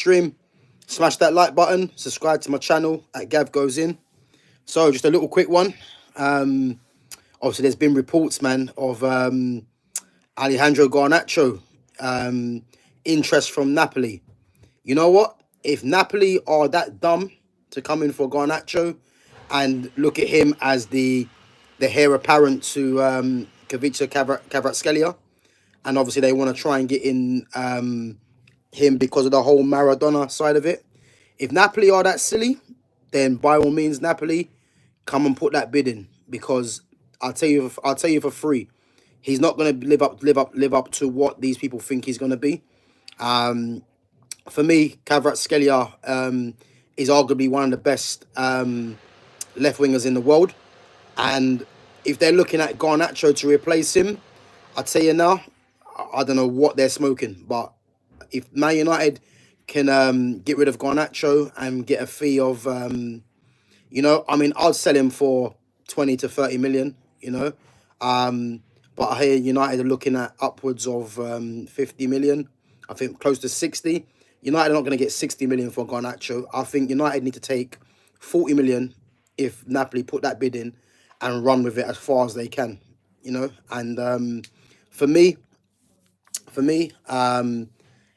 stream, smash that like button, subscribe to my channel at GavGoesIn. So just a little quick one. Um, Obviously, there's been reports, man, of Alejandro Garnacho interest from Napoli. You know what? If Napoli are that dumb to come in for Garnacho and look at him as the heir apparent to Kavica Kvaratskhelia, and obviously they want to try and get in him because of the whole Maradona side of it. If Napoli are that silly, then by all means, Napoli, come and put that bid in because I'll tell you for free, he's not going to live up to what these people think he's going to be. For me, Kvaratskhelia is arguably one of the best left wingers in the world, and if they're looking at Garnacho to replace him, I tell you now, I don't know what they're smoking, but if Man United can get rid of Garnacho and get a fee of, I mean, I'd sell him for 20 to 30 million, but I hear United are looking at upwards of 50 million, I think close to 60. United are not going to get 60 million for Garnacho. I think United need to take 40 million if Napoli put that bid in and run with it as far as they can, and for me, for me,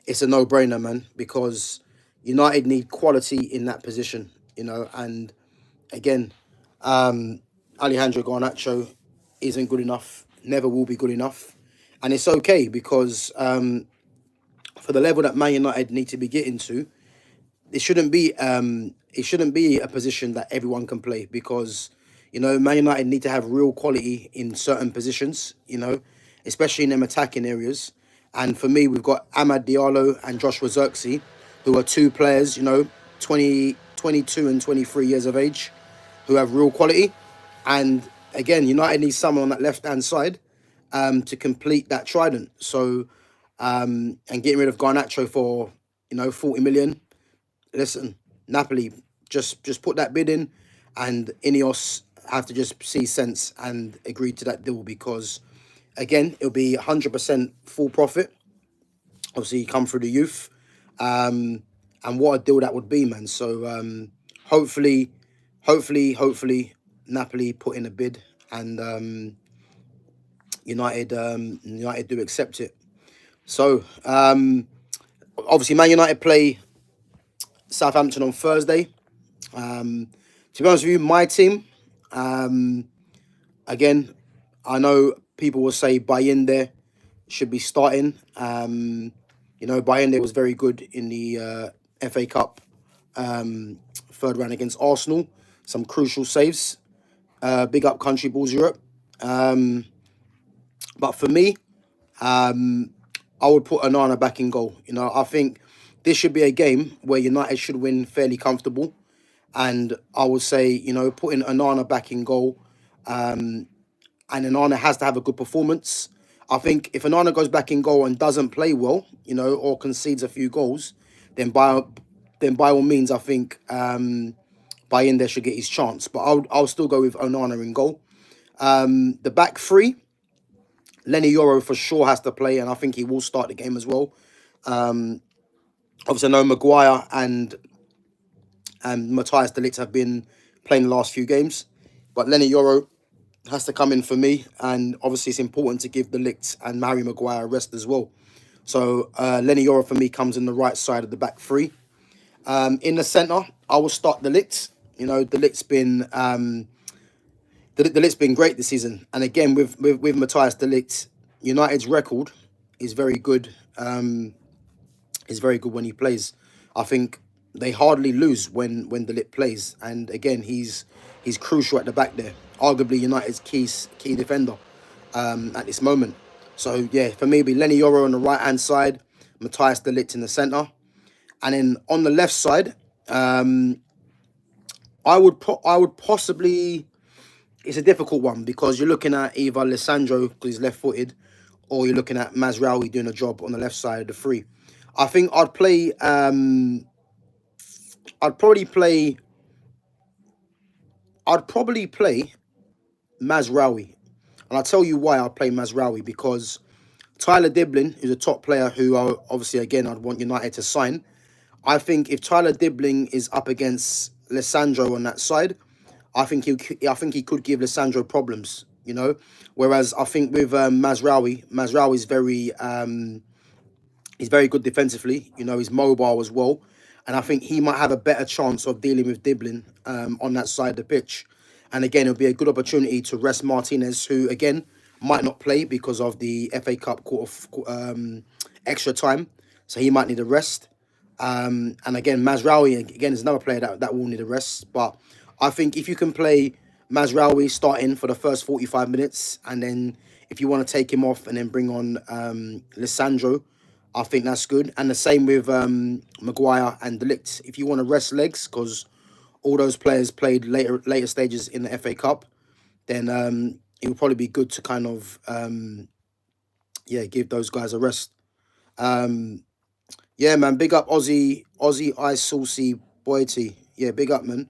it's a no-brainer, man, because United need quality in that position, and again, Alejandro Garnacho isn't good enough, never will be good enough, and it's okay because for the level that Man United need to be getting to, it shouldn't be a position that everyone can play because Man United need to have real quality in certain positions, especially in them attacking areas. And for me, we've got Amad Diallo and Joshua Zirkzee, who are two players, 20, 22 and 23 years of age, who have real quality. And again, United needs someone on that left-hand side to complete that trident. So, and getting rid of Garnacho for, 40 million. Listen, Napoli, just put that bid in, and Ineos have to just see sense and agree to that deal because, again, it'll be 100% full profit. Obviously, you come through the youth, and what a deal that would be, man. So hopefully, Napoli put in a bid, and United do accept it. So obviously, Man United play Southampton on Thursday. To be honest with you, my team, again, I know people will say Bayende should be starting. Bayende was very good in the FA Cup third round against Arsenal. Some crucial saves. Big up Country Balls Europe. But for me, I would put Onana back in goal. I think this should be a game where United should win fairly comfortable. And I would say, putting Onana back in goal, and Onana has to have a good performance. I think if Onana goes back in goal and doesn't play well, or concedes a few goals, then by all means, I think Bayende should get his chance. But I'll still go with Onana in goal. The back three, Lenny Yoro for sure has to play, and I think he will start the game as well. Obviously, I know Maguire and Matthias de Ligt have been playing the last few games, but Lenny Yoro has to come in for me, and obviously it's important to give de Ligt and Harry Maguire a rest as well. So Lenny Yoro for me comes in the right side of the back three. In the centre, I will start de Ligt. De Ligt's been de Ligt's been great this season, and again with Matthias de Ligt, United's record is very good. Is very good when he plays. I think they hardly lose when de Ligt plays, and again he's crucial at the back there. Arguably United's key defender at this moment. So yeah, for me, it'd be Lenny Yoro on the right hand side, Matthias de Ligt in the centre, and then on the left side, I would possibly. It's a difficult one because you're looking at either Alessandro because he's left-footed, or you're looking at Mazraoui doing a job on the left side of the three. I think I'd play. I'd probably play Mazraoui, and I'll tell you why I'll play Mazraoui because Tyler Diblin, who's a top player who obviously again I'd want United to sign. I think if Tyler Dibbling is up against Lissandro on that side, I think he could give Lissandro problems. Whereas I think with Mazraoui is very he's very good defensively. He's mobile as well, and I think he might have a better chance of dealing with Diblin on that side of the pitch. And again, it'll be a good opportunity to rest Martinez, who again might not play because of the FA Cup extra time, so he might need a rest. And again, Mazraoui again is another player that will need a rest. But I think if you can play Mazraoui starting for the first 45 minutes, and then if you want to take him off and then bring on Lissandro, I think that's good. And the same with Maguire and Delict. If you want to rest legs, because all those players played later stages in the FA Cup, then it would probably be good to kind of give those guys a rest. Um, yeah, man, big up Aussie Ice Saucy Boity. Yeah, big up, man.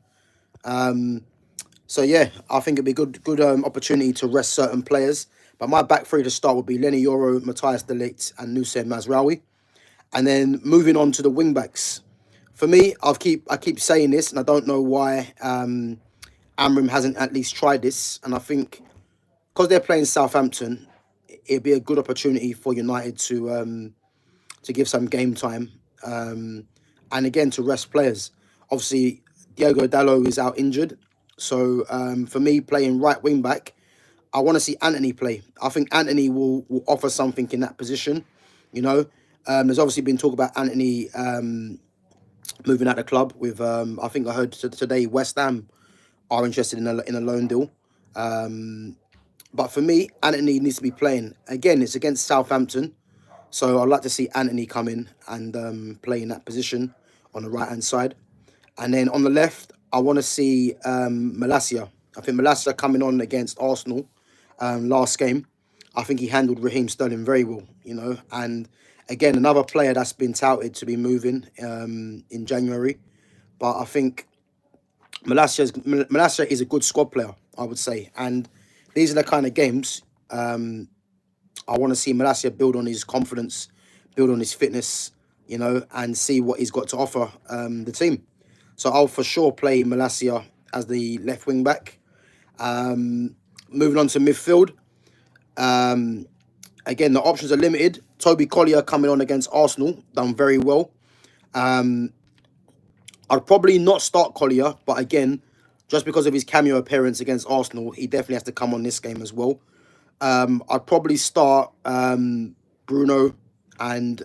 So yeah, I think it'd be good opportunity to rest certain players. But my back three to start would be Lenny Yoro, Matthias De Ligt, and Nusayr Mazraoui. And then moving on to the wing backs. For me, I keep saying this, and I don't know why Amrim hasn't at least tried this. And I think because they're playing Southampton, it'd be a good opportunity for United to give some game time, and again to rest players. Obviously, Diogo Dalot is out injured, so for me playing right wing back, I want to see Anthony play. I think Anthony will offer something in that position. There's obviously been talk about Anthony moving out the club. With I think I heard today West Ham are interested in a loan deal. But for me, Anthony needs to be playing. Again, it's against Southampton. So I'd like to see Anthony come in and play in that position on the right-hand side. And then on the left, I want to see Malacia. I think Malacia coming on against Arsenal last game, I think he handled Raheem Sterling very well, And again, another player that's been touted to be moving in January. But I think Malacia is a good squad player, I would say. And these are the kind of games I want to see Malacia build on his confidence, build on his fitness, and see what he's got to offer the team. So I'll for sure play Malacia as the left wing back. Moving on to midfield. Again, the options are limited. Toby Collier coming on against Arsenal, done very well. I'd probably not start Collier, but again, just because of his cameo appearance against Arsenal, he definitely has to come on this game as well. I'd probably start Bruno and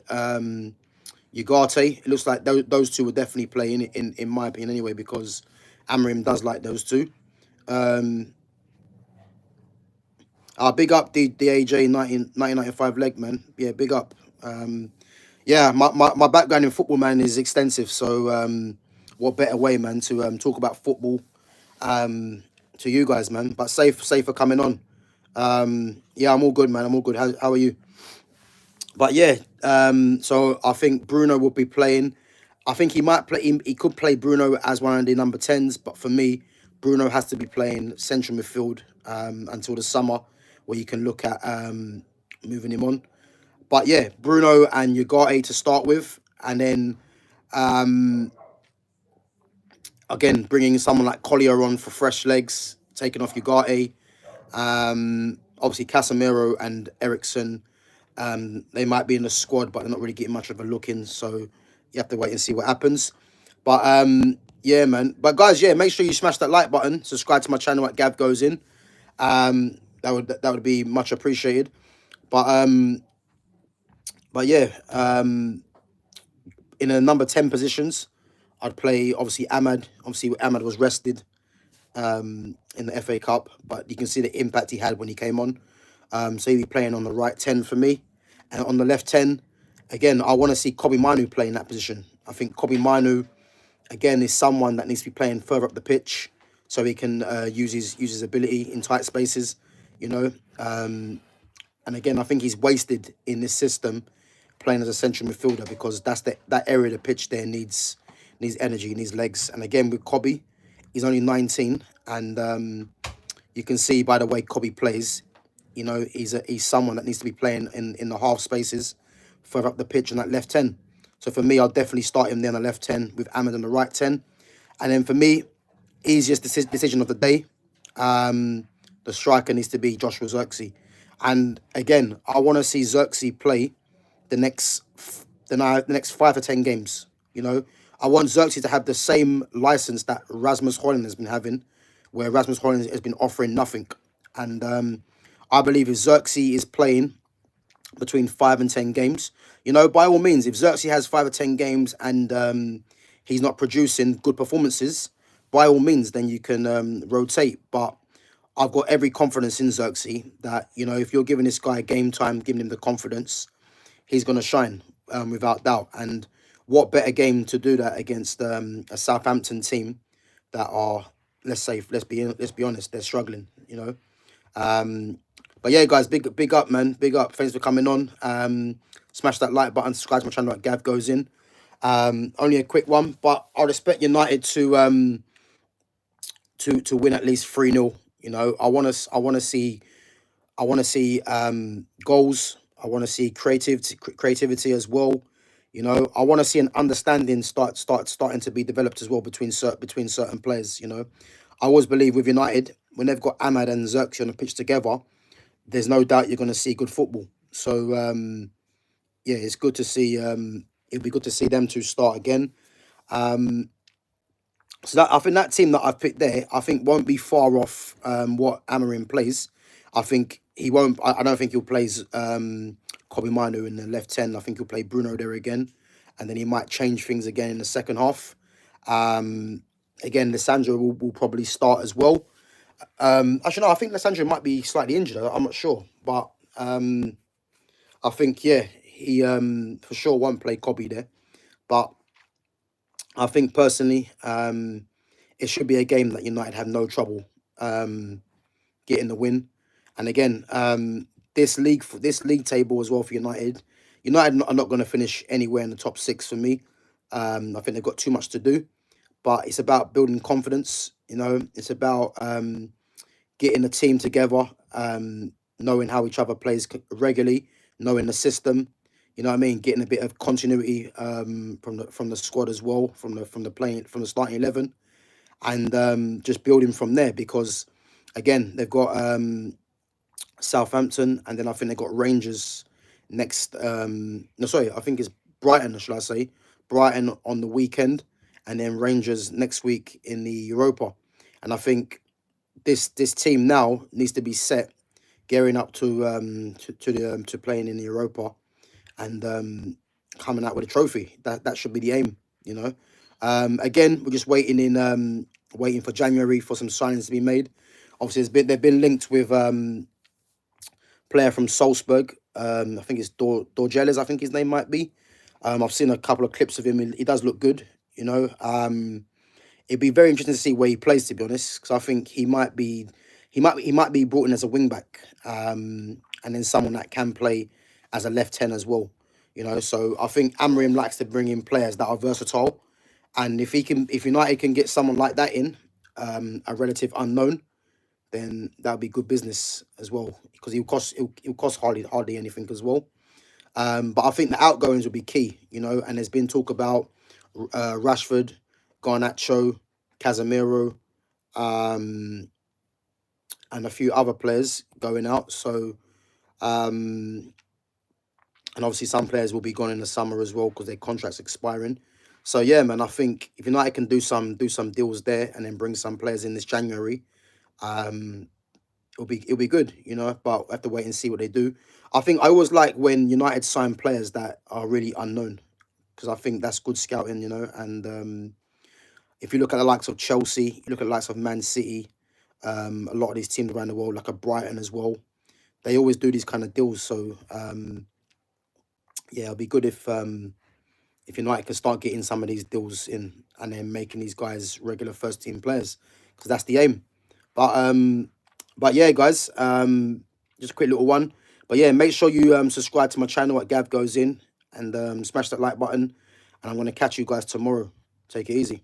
Ugarte. It looks like those two will definitely play in my opinion anyway, because Amrim does like those two. Big up the AJ 1995 leg, man. Yeah, big up. Yeah, my background in football, man, is extensive. So what better way, man, to talk about football to you guys, man. But safe for coming on. Yeah, I'm all good, man. I'm all good. How are you? But yeah, so I think Bruno will be playing. I think he might play. He could play Bruno as one of the number 10s, but for me, Bruno has to be playing central midfield until the summer, where you can look at moving him on. But yeah, Bruno and Ugarte to start with, and then again bringing someone like Collier on for fresh legs, taking off Ugarte. Obviously Casemiro and Ericsson, they might be in the squad, but they're not really getting much of a look in, so you have to wait and see what happens. But yeah, man. But guys, yeah, make sure you smash that like button, subscribe to my channel at GavGoesIn. That would be much appreciated. But yeah, in a number 10 positions, I'd play obviously Ahmad. Obviously Ahmad was rested in the FA Cup, but you can see the impact he had when he came on. So he'll be playing on the right 10 for me. And on the left 10, again, I want to see Kobbie Mainoo play in that position. I think Kobbie Mainoo, again, is someone that needs to be playing further up the pitch so he can use his ability in tight spaces, And again, I think he's wasted in this system playing as a central midfielder, because that area of the pitch there needs energy, needs legs. And again, with Kobbie, he's only 19, and you can see by the way Kobbie plays, he's someone that needs to be playing in the half spaces further up the pitch on that left 10. So for me, I'll definitely start him there on the left 10 with Ahmed on the right 10. And then for me, easiest decision of the day, the striker needs to be Joshua Xerxes. And again, I want to see Xerxes play the next the next 5 to 10 games. You know, I want Xerxes to have the same license that Rasmus Højlund has been having, where Rasmus Højlund has been offering nothing. And I believe if Xerxes is playing between 5 and 10 games, you know, by all means, if Xerxes has 5 or 10 games and he's not producing good performances, by all means, then you can rotate. But I've got every confidence in Xerxes that, you know, if you're giving this guy game time, giving him the confidence, he's going to shine without doubt. And what better game to do that against a Southampton team that are, let's be honest, they're struggling. You know. But yeah, guys, big up, man, big up. Thanks for coming on. Smash that like button, subscribe to my channel at GavGoesIn. Only a quick one, but I'd expect United to win at least 3-0. You know, I want to see goals. I want to see creativity as well. You know, I want to see an understanding starting to be developed as well between certain players. You know, I always believe with United, when they've got Ahmad and Xerxes on the pitch together, there's no doubt you're going to see good football. So yeah, it's good to see. It'll be good to see them two start again. So that, I think that team that I've picked there, I think won't be far off what Amarim plays. I think he won't. I don't think he'll play Kobe Manu in the left 10. I think he'll play Bruno there again, and then he might change things again in the second half. Again, Lissandro will probably start as well. Actually, no, I think Lissandro might be slightly injured. I'm not sure, but I think yeah, he for sure won't play Kobe there, but I think personally, it should be a game that United have no trouble getting the win. And again, this league table as well for United. United are not going to finish anywhere in the top 6 for me. I think they've got too much to do, but it's about building confidence. You know, it's about getting a team together, knowing how each other plays regularly, knowing the system. You know what I mean? Getting a bit of continuity from the squad as well, from the starting 11, and just building from there. Because again, they've got Southampton, and then I think they've got Rangers next. No, sorry, I think it's Brighton. Should I say Brighton on the weekend, and then Rangers next week in the Europa. And I think this team now needs to be set, gearing up to playing in the Europa, and coming out with a trophy. That should be the aim, you know. Again, we're just waiting for January for some signings to be made. Obviously, they've been linked with player from Salzburg. I think it's Dorgeles, I think his name might be. I've seen a couple of clips of him. He does look good, you know. It'd be very interesting to see where he plays, to be honest, because I think he might be brought in as a wing back, and then someone that can play as a left 10 as well, you know. So I think Amorim likes to bring in players that are versatile, and if United can get someone like that in, a relative unknown, then that'll be good business as well, because he'll cost hardly anything as well. But I think the outgoings will be key, you know. And there's been talk about Rashford, Garnacho, Casemiro, and a few other players going out. So, and obviously some players will be gone in the summer as well because their contract's expiring. So yeah, man, I think if United can do some deals there and then bring some players in this January, it'll be good, you know. But we have to wait and see what they do. I think I always like when United sign players that are really unknown, because I think that's good scouting, you know. And if you look at the likes of Chelsea, you look at the likes of Man City, a lot of these teams around the world, like a Brighton as well, they always do these kind of deals. So yeah, it'll be good if United can start getting some of these deals in and then making these guys regular first team players, because that's the aim. But yeah, guys, just a quick little one. But yeah, make sure you subscribe to my channel at GavGoesIn, and smash that like button. And I'm going to catch you guys tomorrow. Take it easy.